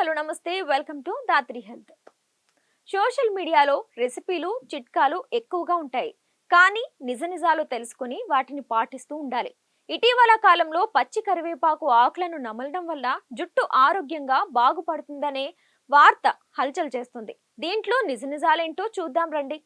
Hello నమస్తే welcome to Dhatri health. Social మీడియాలో రెసిపీలు చిట్కాలు ఎక్కువగా ఉంటాయి, కానీ నిజాలు తెలుసుకుని వాటిని పాటిస్తూ ఉండాలి. ఇటీవల కాలంలో పచ్చి కరివేపాకు ఆకులను నమలడం వల్ల జుట్టు ఆరోగ్యంగా బాగుపడుతుందనే వార్త హల్చల్ చేస్తుంది. దీంట్లో నిజాలేంటో చూద్దాం రండి.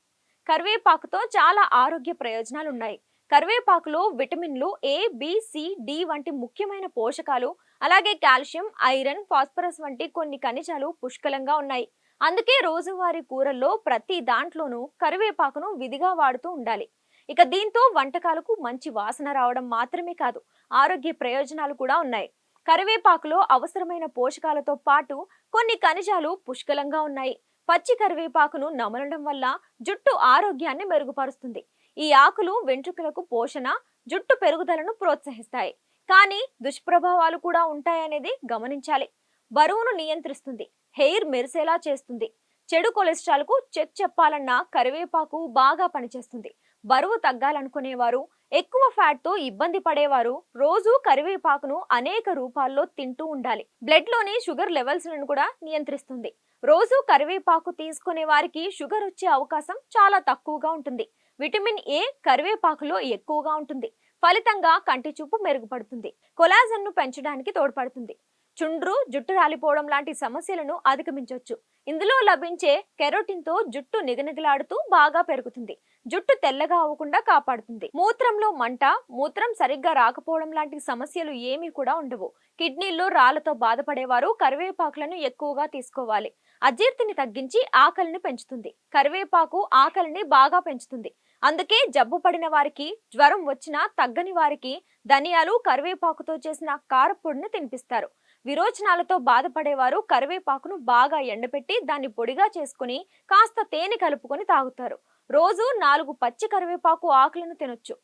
కరివేపాకుతో చాలా ఆరోగ్య ప్రయోజనాలు ఉన్నాయి. కరివేపాకులో విటమిన్లు ఏ, బి, సి, డి వంటి ముఖ్యమైన పోషకాలు, అలాగే కాల్షియం, ఐరన్, ఫాస్ఫరస్ వంటి కొన్ని ఖనిజాలు పుష్కలంగా ఉన్నాయి. అందుకే రోజువారీ కూరల్లో ప్రతి దాంట్లోనూ కరివేపాకును విధిగా వాడుతూ ఉండాలి. ఇక దీంతో వంటకాలకు మంచి వాసన రావడం మాత్రమే కాదు, ఆరోగ్య ప్రయోజనాలు కూడా ఉన్నాయి. కరివేపాకులో అవసరమైన పోషకాలతో పాటు కొన్ని ఖనిజాలు పుష్కలంగా ఉన్నాయి. పచ్చి కరివేపాకును నమలడం వల్ల జుట్టు ఆరోగ్యాన్ని మెరుగుపరుస్తుంది. ఈ ఆకులు వెంట్రుకలకు పోషణ, జుట్టు పెరుగుదలను ప్రోత్సహిస్తాయి. కానీ దుష్ప్రభావాలు కూడా ఉంటాయనేది గమనించాలి. బరువును నియంత్రిస్తుంది, హెయిర్ మెరిసేలా చేస్తుంది. చెడు కొలెస్ట్రాల్ కు చెక్ చెప్పాలన్నా కరివేపాకు బాగా పనిచేస్తుంది. బరువు తగ్గాలనుకునేవారు, ఎక్కువ ఫ్యాట్ తో ఇబ్బంది పడేవారు రోజు కరివేపాకును అనేక రూపాల్లో తింటూ ఉండాలి. బ్లడ్ లోని షుగర్ లెవెల్స్ లను కూడా నియంత్రిస్తుంది. రోజు కరివేపాకు తీసుకునే వారికి షుగర్ వచ్చే అవకాశం చాలా తక్కువగా ఉంటుంది. విటమిన్ ఏ కరివేపాకులో ఎక్కువగా ఉంటుంది. ఫలితంగా కంటి చూపు మెరుగుపడుతుంది. కొలాజన్ ను పెంచడానికి తోడ్పడుతుంది. చుండ్రు, జుట్టు రాలిపోవడం లాంటి సమస్యలను అధిగమించవచ్చు. ఇందులో లభించే కెరోటిన్ తో జుట్టు నిగనిగలాడుతూ బాగా పెరుగుతుంది. జుట్టు తెల్లగా అవ్వకుండా కాపాడుతుంది. మూత్రంలో మంట, మూత్రం సరిగ్గా రాకపోవడం లాంటి సమస్యలు ఏమీ కూడా ఉండవు. కిడ్నీల్లో రాళ్లతో బాధపడేవారు కరివేపాకులను ఎక్కువగా తీసుకోవాలి. అజీర్తిని తగ్గించి ఆకలిని పెంచుతుంది. కరివేపాకు ఆకలిని బాగా పెంచుతుంది. అందుకే జబ్బు పడిన వారికి, జ్వరం వచ్చినా తగ్గని వారికి ధనియాలు, కరివేపాకుతో చేసిన కారపొడిని తినిపిస్తారు. విరోచనాలతో బాధపడేవారు కరివేపాకును బాగా ఎండబెట్టి దాన్ని పొడిగా చేసుకుని కాస్త తేనె కలుపుకొని తాగుతారు. రోజు 4 పచ్చి కరివేపాకు ఆకులను తినొచ్చు.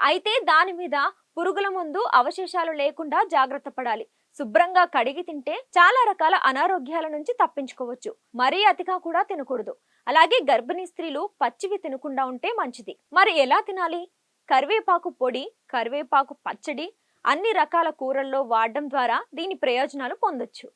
అయితే దాని మీద పురుగుల మందు అవశేషాలు లేకుండా జాగ్రత్త పడాలి. శుభ్రంగా కడిగి తింటే చాలా రకాల అనారోగ్యాల నుంచి తప్పించుకోవచ్చు. మరీ అతిగా కూడా తినకూడదు. అలాగే గర్భిణీ స్త్రీలు పచ్చివి తినకుండా ఉంటే మంచిది. మరి ఎలా తినాలి? కరివేపాకు పొడి, కరివేపాకు పచ్చడి అన్ని రకాల కూరల్లో వాడడం ద్వారా దీని ప్రయోజనాలు పొందొచ్చు.